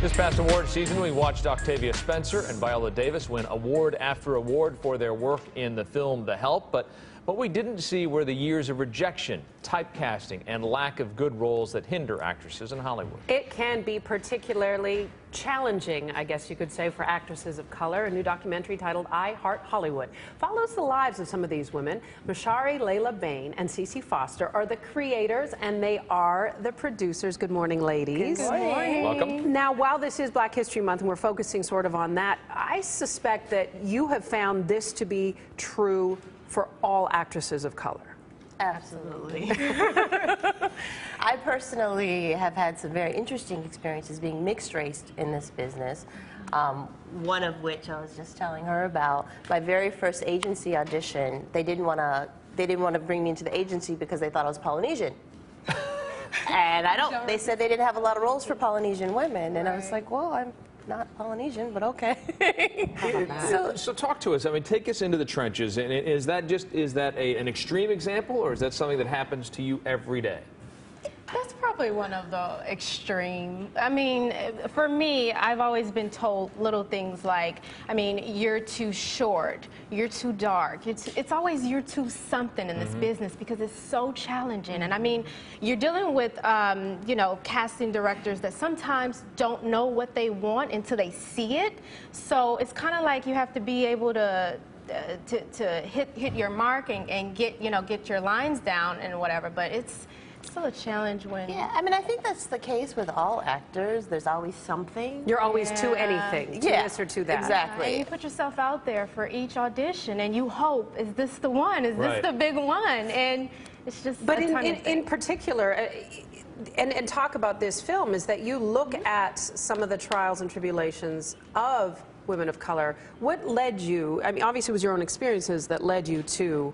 This past award season, we watched Octavia Spencer and Viola Davis win award after award for their work in the film The Help, but what we didn't see were the years of rejection, typecasting, and lack of good roles that hinder actresses in Hollywood. It can be particularly challenging, I guess you could say, for actresses of color. A new documentary titled I Heart Hollywood follows the lives of some of these women. Mashari Layla Bain and Cece Foster are the creators, and they are the producers. Good morning, ladies. Good morning. Welcome. Now, while this is Black History Month and we're focusing sort of on that, I suspect that you have found this to be true for all actresses of color. Absolutely. I personally have had some very interesting experiences being mixed race in this business. One of which I was just telling her about. My very first agency audition, they didn't want to bring me into the agency because they thought I was Polynesian. And they said they didn't have a lot of roles for Polynesian women, and I was like, well, I'm not Polynesian, but okay. So talk to us. I mean, take us into the trenches. And is that an extreme example, or is that something that happens to you every day? That's probably one of the extreme. I mean, for me, I've always been told little things like, I mean, you're too short, you're too dark. It's always you're too something in this business because it's so challenging. And I mean, you're dealing with, you know, casting directors that sometimes don't know what they want until they see it. So it's kind of like you have to be able to hit your mark and get your lines down and whatever. But it's still a challenge when... Yeah, I mean, I think that's the case with all actors. There's always something. You're always to anything, to this or to that. Exactly. And you put yourself out there for each audition, and you hope, is this the one? Is this the big one? And it's just... But in particular, and talk about this film, is that you look at some of the trials and tribulations of women of color. What led you, I mean, obviously it was your own experiences that led you to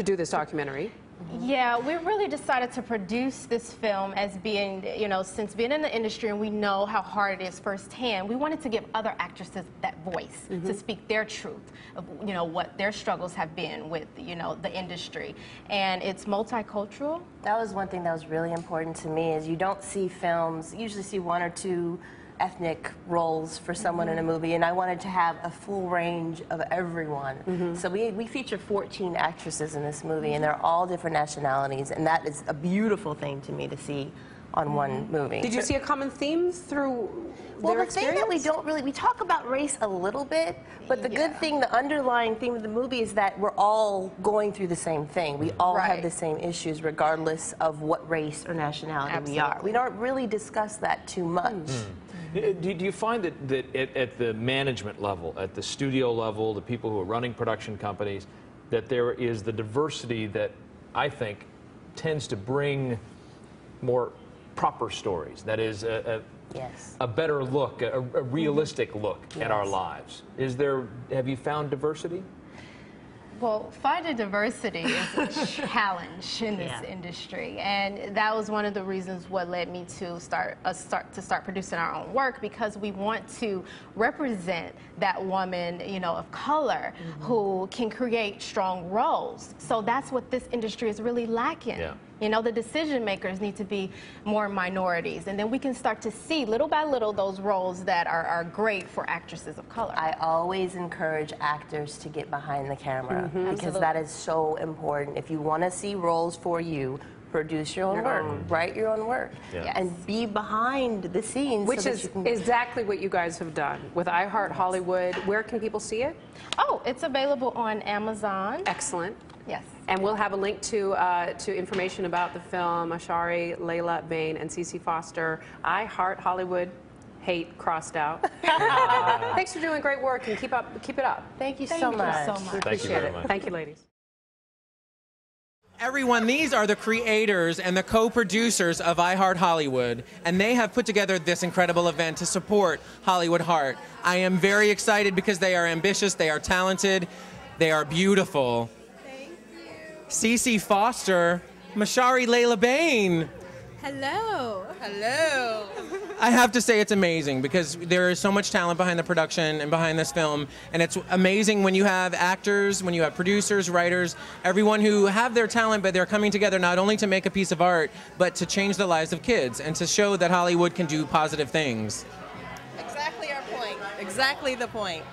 do this documentary. Yeah, we really decided to produce this film as being, you know, since being in the industry and we know how hard it is firsthand, we wanted to give other actresses that voice to speak their truth of, you know, what their struggles have been with, you know, the industry. And it's multicultural. That was one thing that was really important to me is you don't see films, you usually see one or two ethnic roles for someone in a movie, and I wanted to have a full range of everyone. So we feature 14 actresses in this movie, and they're all different nationalities, and that is a beautiful thing to me to see on one movie. Did you see a common theme through Well, their the thing that we talk about race a little bit, but the good thing, the underlying theme of the movie is that we're all going through the same thing. We all have the same issues regardless of what race or nationality we are. We don't really discuss that too much. Do you find that at the management level, at the studio level, the people who are running production companies, that there is the diversity that I think tends to bring more proper stories? That is a better look, a realistic look at our lives. Have you found diversity? Well, finding diversity is a challenge in this industry, and that was one of the reasons what led me to start producing our own work, because we want to represent that woman, you know, of color who can create strong roles. So that's what this industry is really lacking. You know, the decision makers need to be more minorities, and then we can start to see little by little those roles that are great for actresses of color. I always encourage actors to get behind the camera because that is so important. If you want to see roles for you, produce your own work, write your own work, and be behind the scenes. Which is exactly what you guys have done with I Heart Hollywood. Where can people see it? Oh, it's available on Amazon. Excellent. Yes. And we'll have a link to information about the film, Mashari Layla Bain and Cece Foster, I Heart Hollywood, hate crossed out. Thanks for doing great work, and keep it up. Thank you so much. Thank you very much. Thank you, ladies. Everyone, these are the creators and the co-producers of I Heart Hollywood, and they have put together this incredible event to support Hollywood Heart. I am very excited because they are ambitious, they are talented, they are beautiful. Thank you. Cece Foster, Mashari Layla Bain. Hello. Hello. I have to say it's amazing because there is so much talent behind the production and behind this film, and it's amazing when you have actors, when you have producers, writers, everyone who have their talent, but they're coming together not only to make a piece of art, but to change the lives of kids and to show that Hollywood can do positive things. Exactly our point. Exactly the point.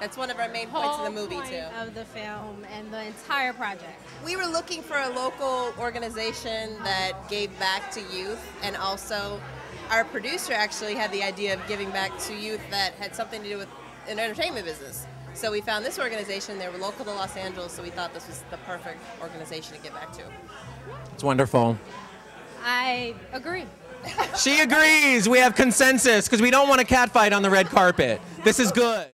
That's one of our main points of the movie, too. Of the film and the entire project. We were looking for a local organization that gave back to youth, and also our producer actually had the idea of giving back to youth that had something to do with an entertainment business. So we found this organization. They were local to Los Angeles, so we thought this was the perfect organization to give back to. It's wonderful. I agree. She agrees. We have consensus because we don't want a catfight on the red carpet. This is good.